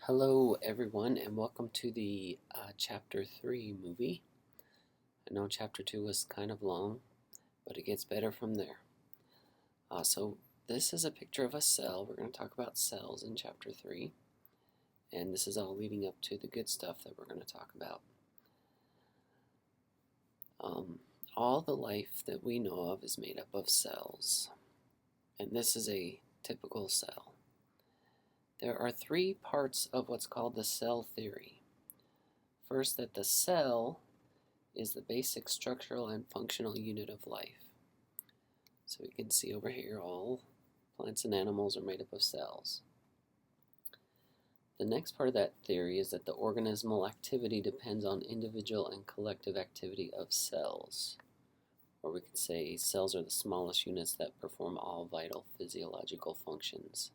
Hello, everyone, and welcome to the Chapter 3 movie. I know Chapter 2 was kind of long, but it gets better from there. So this is a picture of a cell. We're going to talk about cells in Chapter 3, and this is all leading up to the good stuff that we're going to talk about. All the life that we know of is made up of cells, and this is a typical cell. There are three parts of what's called the cell theory. First, that the cell is the basic structural and functional unit of life. So we can see over here all plants and animals are made up of cells. The next part of that theory is that the organismal activity depends on individual and collective activity of cells. Or we could say cells are the smallest units that perform all vital physiological functions.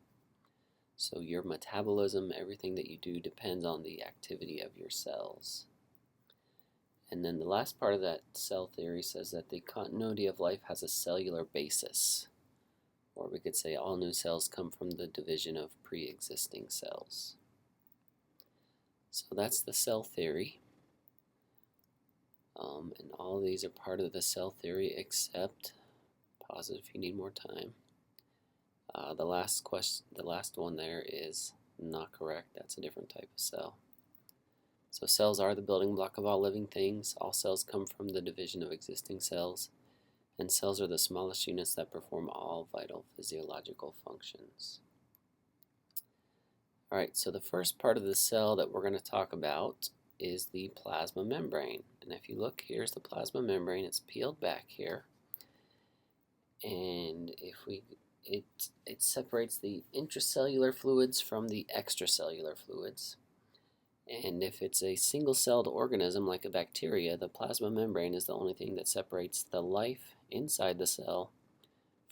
So your metabolism, everything that you do depends on the activity of your cells. And then the last part of that cell theory says that the continuity of life has a cellular basis. Or we could say all new cells come from the division of pre-existing cells. So that's the cell theory. And all of these are part of the cell theory except, pause it if you need more time. The last one there is not correct. That's a different type of cell. So cells are the building block of all living things. All cells come from the division of existing cells, and cells are the smallest units that perform all vital physiological functions. Alright, so the first part of the cell that we're going to talk about is the plasma membrane. And if you look, here's the plasma membrane. It's peeled back here. And if we it separates the intracellular fluids from the extracellular fluids. And if it's a single-celled organism like a bacteria, the plasma membrane is the only thing that separates the life inside the cell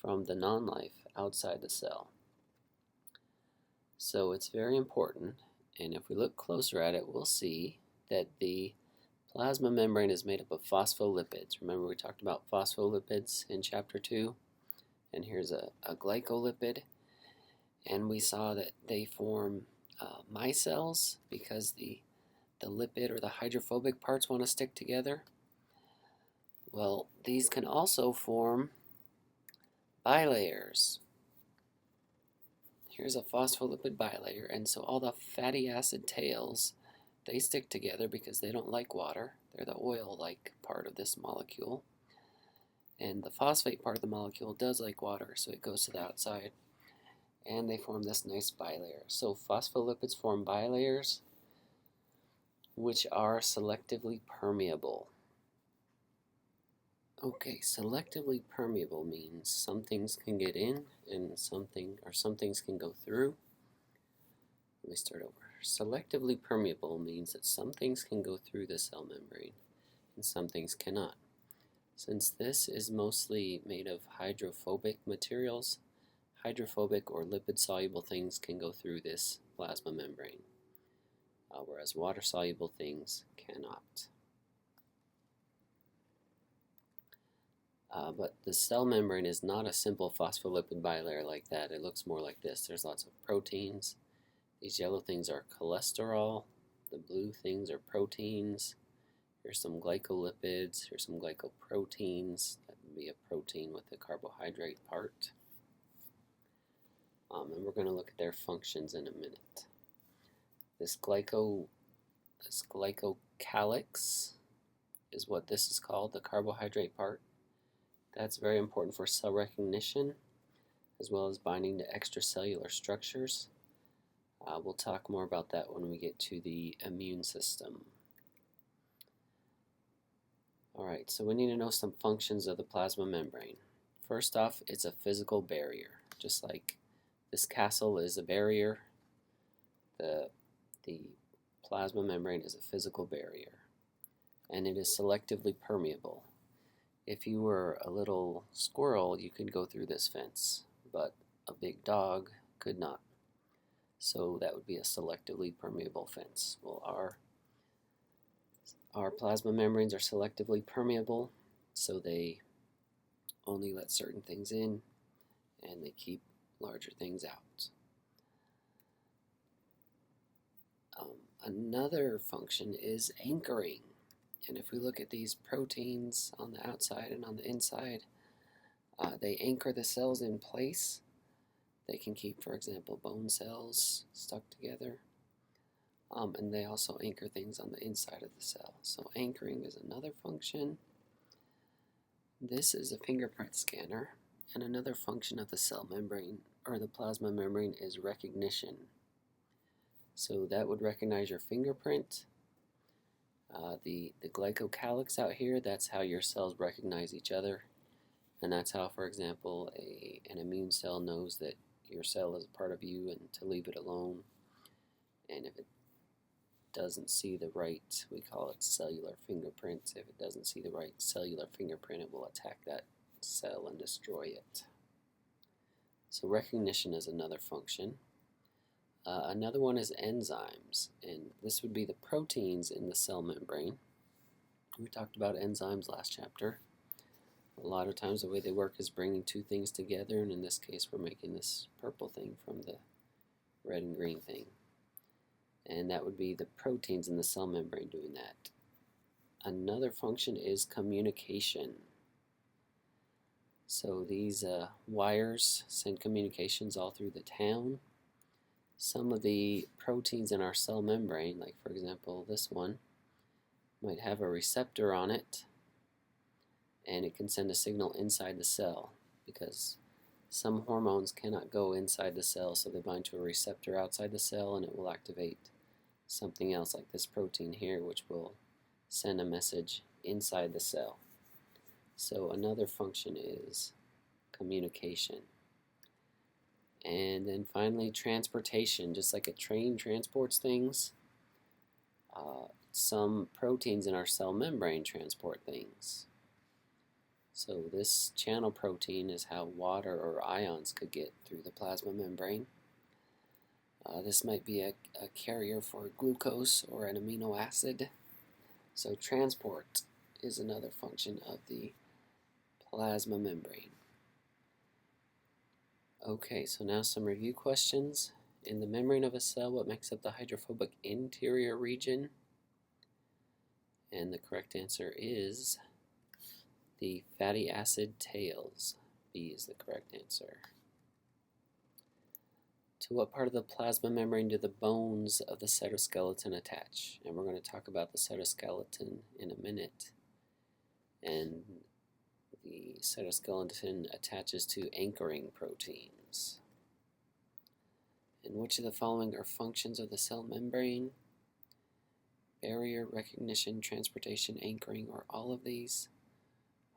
from the non-life outside the cell. So it's very important, and if we look closer at it, we'll see that the plasma membrane is made up of phospholipids. Remember we talked about phospholipids in Chapter 2? And here's a glycolipid, and we saw that they form micelles because the lipid or the hydrophobic parts want to stick together. Well, these can also form bilayers. Here's a phospholipid bilayer, and so all the fatty acid tails, they stick together because they don't like water. They're the oil-like part of this molecule. And the phosphate part of the molecule does like water, so it goes to the outside. And they form this nice bilayer. So phospholipids form bilayers, which are selectively permeable. Okay, selectively permeable means some things can get in and some things can go through. Let me start over. Selectively permeable means that some things can go through the cell membrane and some things cannot. Since this is mostly made of hydrophobic materials, hydrophobic or lipid-soluble things can go through this plasma membrane, whereas water-soluble things cannot. But the cell membrane is not a simple phospholipid bilayer like that. It looks more like this. There's lots of proteins. These yellow things are cholesterol. The blue things are proteins. Here's some glycolipids, here's some glycoproteins. That would be a protein with a carbohydrate part. And we're going to look at their functions in a minute. This glycocalyx is what this is called, the carbohydrate part. That's very important for cell recognition, as well as binding to extracellular structures. We'll talk more about that when we get to the immune system. Alright, so we need to know some functions of the plasma membrane. First off, it's a physical barrier. Just like this castle is a barrier, the plasma membrane is a physical barrier. And it is selectively permeable. If you were a little squirrel, you could go through this fence, but a big dog could not. So that would be a selectively permeable fence. Well, our plasma membranes are selectively permeable, so they only let certain things in, and they keep larger things out. Another function is anchoring. And if we look at these proteins on the outside and on the inside, they anchor the cells in place. They can keep, for example, bone cells stuck together. And they also anchor things on the inside of the cell. So anchoring is another function. This is a fingerprint scanner. And another function of the cell membrane, or the plasma membrane, is recognition. So that would recognize your fingerprint. The glycocalyx out here, that's how your cells recognize each other. And that's how, for example, an immune cell knows that your cell is a part of you and to leave it alone. And if it doesn't see the right, we call it cellular fingerprint. If it doesn't see the right cellular fingerprint, it will attack that cell and destroy it. So recognition is another function. Another one is enzymes, and this would be the proteins in the cell membrane. We talked about enzymes last chapter. A lot of times the way they work is bringing two things together, and in this case we're making this purple thing from the red and green thing. And that would be the proteins in the cell membrane doing that. Another function is communication. So these wires send communications all through the town. Some of the proteins in our cell membrane, like for example this one, might have a receptor on it, and it can send a signal inside the cell because some hormones cannot go inside the cell, so they bind to a receptor outside the cell and it will activate something else like this protein here, which will send a message inside the cell. So another function is communication. And then finally transportation. Just like a train transports things, some proteins in our cell membrane transport things. So this channel protein is how water or ions could get through the plasma membrane. This might be a carrier for glucose or an amino acid. So transport is another function of the plasma membrane. Okay, so now some review questions. In the membrane of a cell, what makes up the hydrophobic interior region? And the correct answer is the fatty acid tails. B is the correct answer. To what part of the plasma membrane do the bones of the cytoskeleton attach? And we're going to talk about the cytoskeleton in a minute. And the cytoskeleton attaches to anchoring proteins. And which of the following are functions of the cell membrane? Barrier, recognition, transportation, anchoring, or all of these?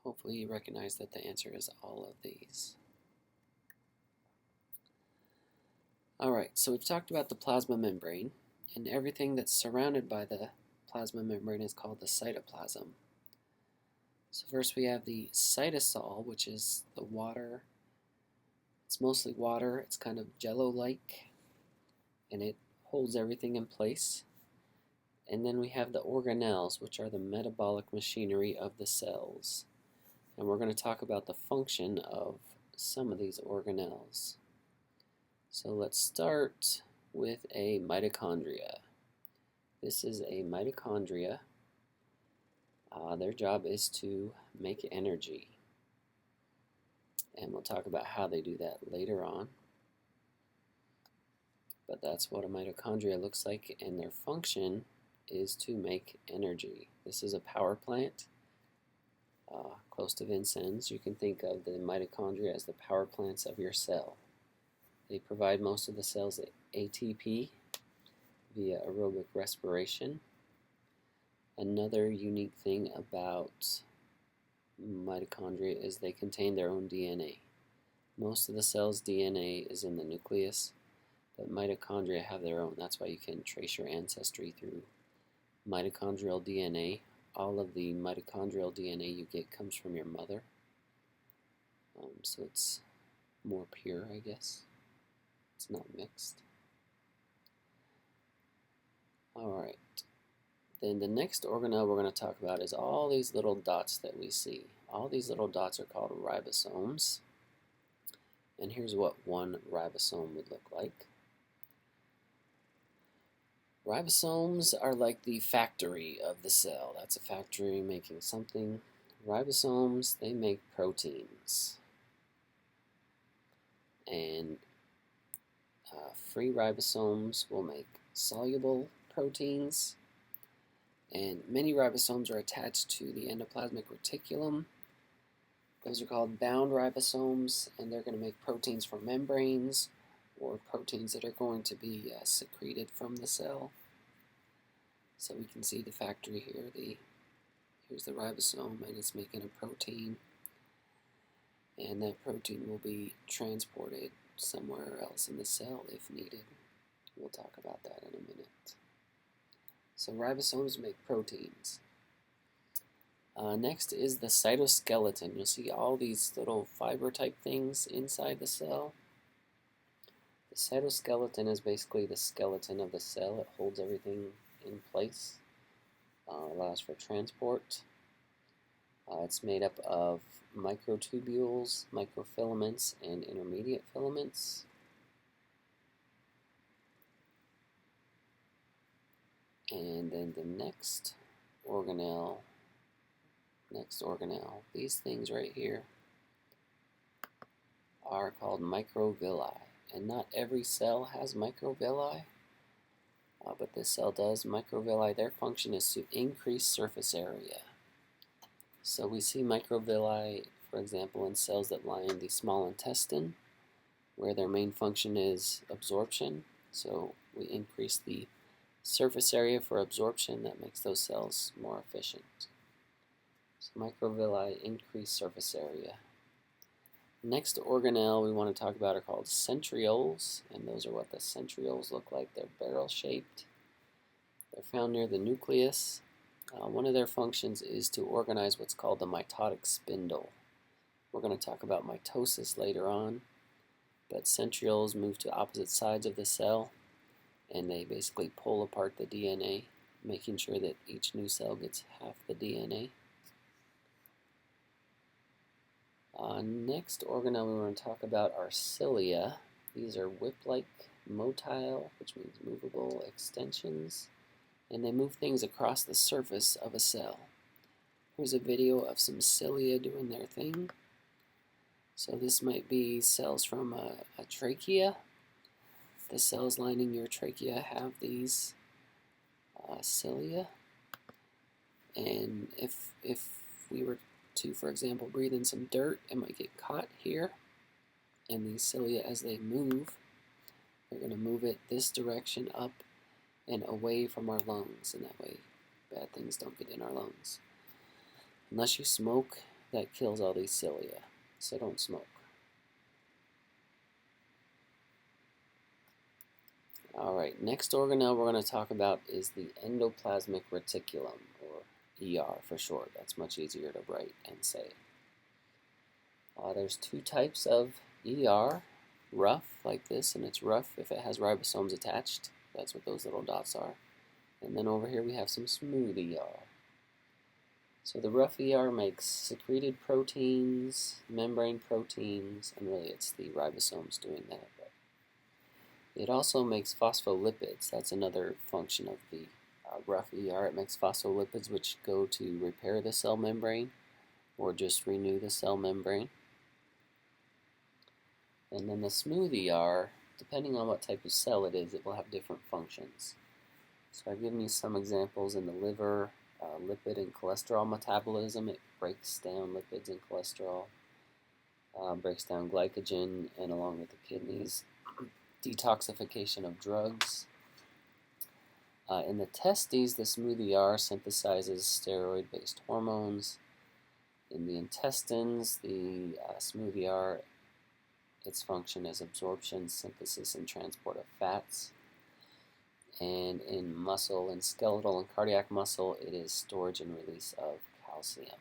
Hopefully you recognize that the answer is all of these. Alright, so we've talked about the plasma membrane, and everything that's surrounded by the plasma membrane is called the cytoplasm. So first we have the cytosol, which is the water. It's mostly water. It's kind of jello-like, and it holds everything in place. And then we have the organelles, which are the metabolic machinery of the cells. And we're going to talk about the function of some of these organelles. So let's start with a mitochondria. This is a mitochondria. Their job is to make energy. And we'll talk about how they do that later on. But that's what a mitochondria looks like, and their function is to make energy. This is a power plant close to Vincennes. You can think of the mitochondria as the power plants of your cell. They provide most of the cell's ATP via aerobic respiration. Another unique thing about mitochondria is they contain their own DNA. Most of the cell's DNA is in the nucleus, but mitochondria have their own. That's why you can trace your ancestry through mitochondrial DNA. All of the mitochondrial DNA you get comes from your mother. So it's more pure, I guess. It's not mixed. Alright. Then the next organelle we're going to talk about is all these little dots that we see. All these little dots are called ribosomes. And here's what one ribosome would look like. Ribosomes are like the factory of the cell. That's a factory making something. Ribosomes, they make proteins. And free ribosomes will make soluble proteins. And many ribosomes are attached to the endoplasmic reticulum. Those are called bound ribosomes, and they're going to make proteins for membranes or proteins that are going to be secreted from the cell. So we can see the factory here. Here's the ribosome, and it's making a protein, and that protein will be transported somewhere else in the cell if needed. We'll talk about that in a minute. So ribosomes make proteins. Next is the cytoskeleton. You'll see all these little fiber type things inside the cell. The cytoskeleton is basically the skeleton of the cell. It holds everything in place, allows for transport. It's made up of microtubules, microfilaments, and intermediate filaments. And then the next organelle, these things right here are called microvilli. And not every cell has microvilli, but this cell does. Microvilli, their function is to increase surface area. So we see microvilli, for example, in cells that lie in the small intestine, where their main function is absorption. So we increase the surface area for absorption. That makes those cells more efficient. So microvilli increase surface area. Next organelle we want to talk about are called centrioles, and those are what the centrioles look like. They're barrel-shaped. They're found near the nucleus. One of their functions is to organize what's called the mitotic spindle. We're going to talk about mitosis later on, but centrioles move to opposite sides of the cell, and they basically pull apart the DNA, making sure that each new cell gets half the DNA. Next organelle we want to talk about are cilia. These are whip-like motile, which means movable extensions, and they move things across the surface of a cell. Here's a video of some cilia doing their thing. So this might be cells from a trachea. The cells lining your trachea have these cilia, and if we were to, for example, breathe in some dirt, it might get caught here, and these cilia, as they move, they're going to move it this direction up and away from our lungs, and that way bad things don't get in our lungs. Unless you smoke, that kills all these cilia, so don't smoke. Alright, next organelle we're going to talk about is the Endoplasmic Reticulum, or ER for short. That's much easier to write and say. There's two types of ER, rough like this, and it's rough if it has ribosomes attached. That's what those little dots are. And then over here we have some smooth ER. So the rough ER makes secreted proteins, membrane proteins, and really it's the ribosomes doing that. But it also makes phospholipids. That's another function of the rough ER. It makes phospholipids which go to repair the cell membrane or just renew the cell membrane. And then the smooth ER, depending on what type of cell it is, it will have different functions. So I've given you some examples in the liver, lipid and cholesterol metabolism. It breaks down lipids and cholesterol, breaks down glycogen, and along with the kidneys, detoxification of drugs. In the testes, the smooth ER synthesizes steroid-based hormones. In the intestines, the smooth ER, its function is absorption, synthesis, and transport of fats. And in muscle and skeletal and cardiac muscle, it is storage and release of calcium.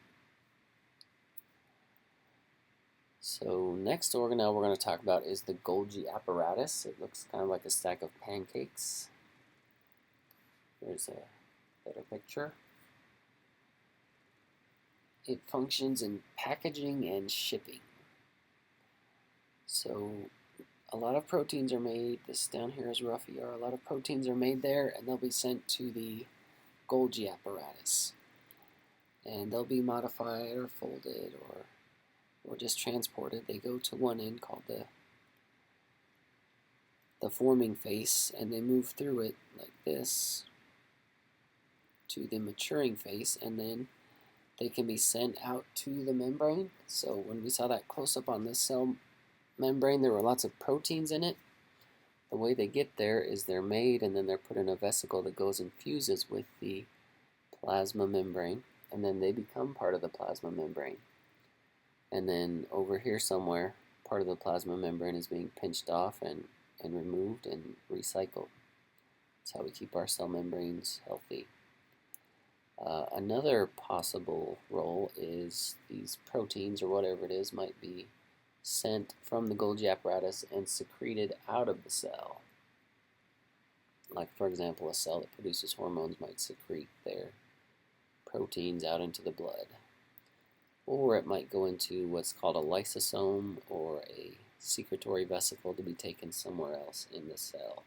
So next organelle we're going to talk about is the Golgi Apparatus. It looks kind of like a stack of pancakes. There's a better picture. It functions in packaging and shipping. So a lot of proteins are made. This down here is rough ER. A lot of proteins are made there, and they'll be sent to the Golgi Apparatus. And they'll be modified or folded or just transported. They go to one end called the forming face, and they move through it like this to the maturing face, and then they can be sent out to the membrane. So when we saw that close-up on this cell membrane, there were lots of proteins in it. The way they get there is they're made and then they're put in a vesicle that goes and fuses with the plasma membrane, and then they become part of the plasma membrane. And then over here somewhere, part of the plasma membrane is being pinched off and removed and recycled. That's how we keep our cell membranes healthy. Another possible role is these proteins or whatever it is might be sent from the Golgi apparatus and secreted out of the cell. Like, for example, a cell that produces hormones might secrete their proteins out into the blood. Or it might go into what's called a lysosome or a secretory vesicle to be taken somewhere else in the cell.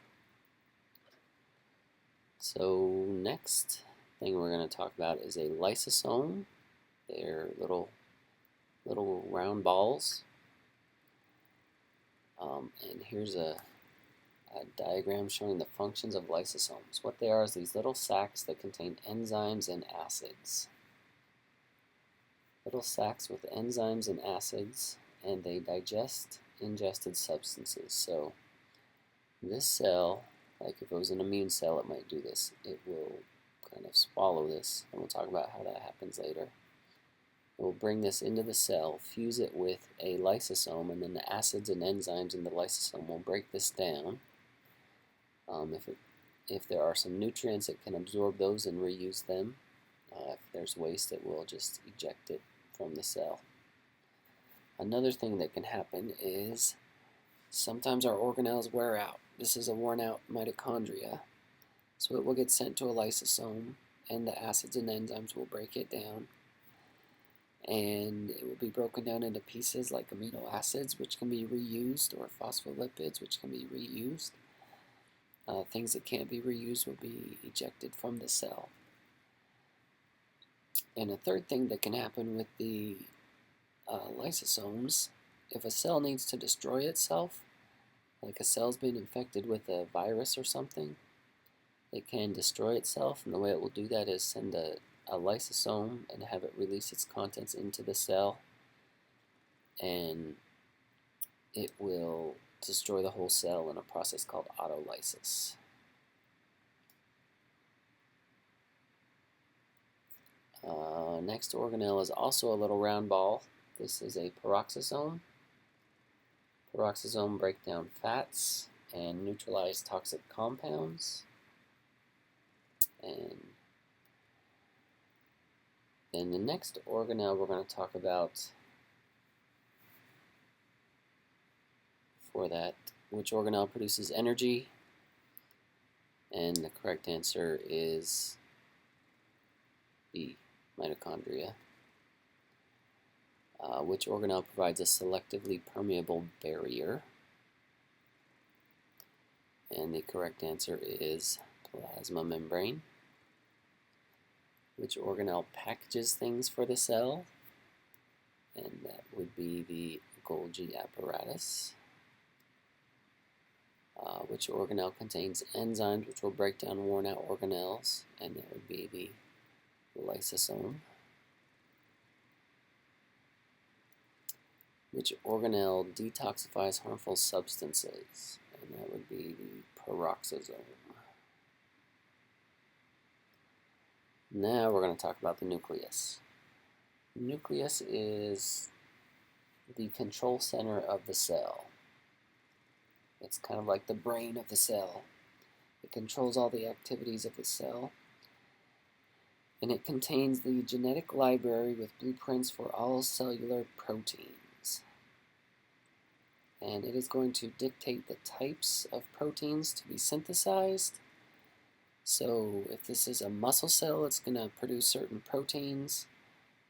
So next thing we're going to talk about is a lysosome. They're little round balls. And here's a diagram showing the functions of lysosomes. What they are is these little sacs that contain enzymes and acids. Little sacs with enzymes and acids, and they digest ingested substances. So this cell, like if it was an immune cell, it might do this. It will kind of swallow this, and we'll talk about how that happens later. It will bring this into the cell, fuse it with a lysosome, and then the acids and enzymes in the lysosome will break this down. If there are some nutrients, it can absorb those and reuse them. If there's waste, it will just eject it from the cell. Another thing that can happen is sometimes our organelles wear out. This is a worn out mitochondria. So it will get sent to a lysosome, and the acids and enzymes will break it down. And it will be broken down into pieces like amino acids, which can be reused, or phospholipids, which can be reused. Things that can't be reused will be ejected from the cell. And a third thing that can happen with the lysosomes, if a cell needs to destroy itself, like a cell's been infected with a virus or something, it can destroy itself, and the way it will do that is send a lysosome and have it release its contents into the cell, and it will destroy the whole cell in a process called autolysis. Next organelle is also a little round ball. This is a peroxisome. Peroxisome break down fats and neutralize toxic compounds. And then the next organelle we're going to talk about for that, which organelle produces energy, and the correct answer is B, mitochondria. Which organelle provides a selectively permeable barrier? And the correct answer is plasma membrane. Which organelle packages things for the cell? And that would be the Golgi apparatus. Which organelle contains enzymes which will break down worn out organelles? And that would be the lysosome. Which organelle detoxifies harmful substances? And that would be the peroxisome. Now we're going to talk about the nucleus. The nucleus is the control center of the cell. It's kind of like the brain of the cell. It controls all the activities of the cell. And it contains the genetic library with blueprints for all cellular proteins. And it is going to dictate the types of proteins to be synthesized. So if this is a muscle cell, it's going to produce certain proteins.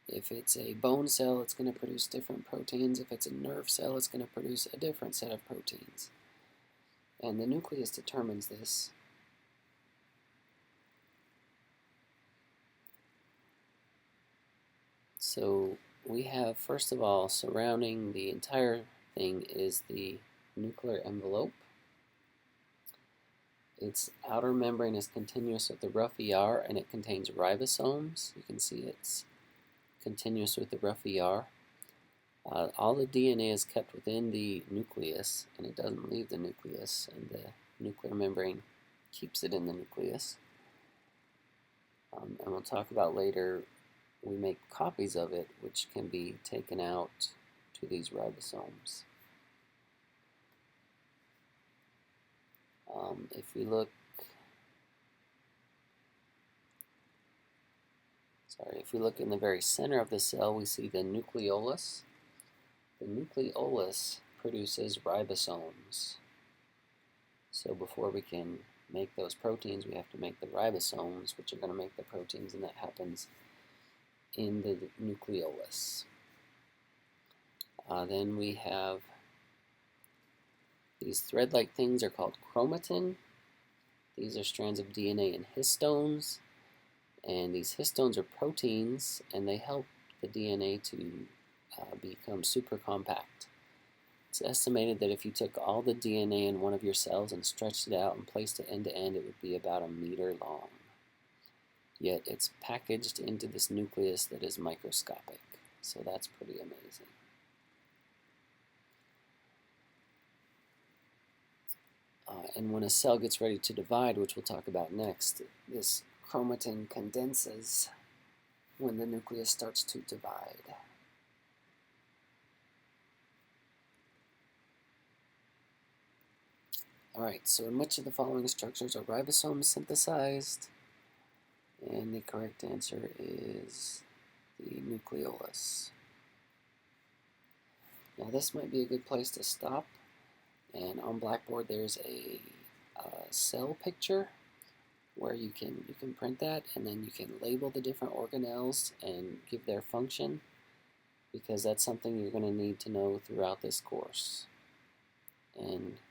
If it's a bone cell, it's going to produce different proteins. If it's a nerve cell, it's going to produce a different set of proteins. And the nucleus determines this. So we have, first of all, surrounding the entire thing is the nuclear envelope. Its outer membrane is continuous with the rough ER, and it contains ribosomes. You can see it's continuous with the rough ER. All the DNA is kept within the nucleus, and it doesn't leave the nucleus, and the nuclear membrane keeps it in the nucleus. And we'll talk about later, we make copies of it, which can be taken out to these ribosomes. If we look, in the very center of the cell, we see the nucleolus. The nucleolus produces ribosomes. So before we can make those proteins, we have to make the ribosomes, which are going to make the proteins, and that happens in the nucleolus. Then we have these thread-like things are called chromatin. These are strands of DNA in histones, and these histones are proteins, and they help the DNA to become super compact. It's estimated that if you took all the DNA in one of your cells and stretched it out and placed it end to end, it would be about 1 meter long. Yet it's packaged into this nucleus that is microscopic. So that's pretty amazing. And when a cell gets ready to divide, which we'll talk about next, this chromatin condenses when the nucleus starts to divide. Alright, so in which of the following structures are ribosomes synthesized? And the correct answer is the nucleolus. Now this might be a good place to stop. And on Blackboard there's a cell picture where you can print that, and then you can label the different organelles and give their function, because that's something you're going to need to know throughout this course. And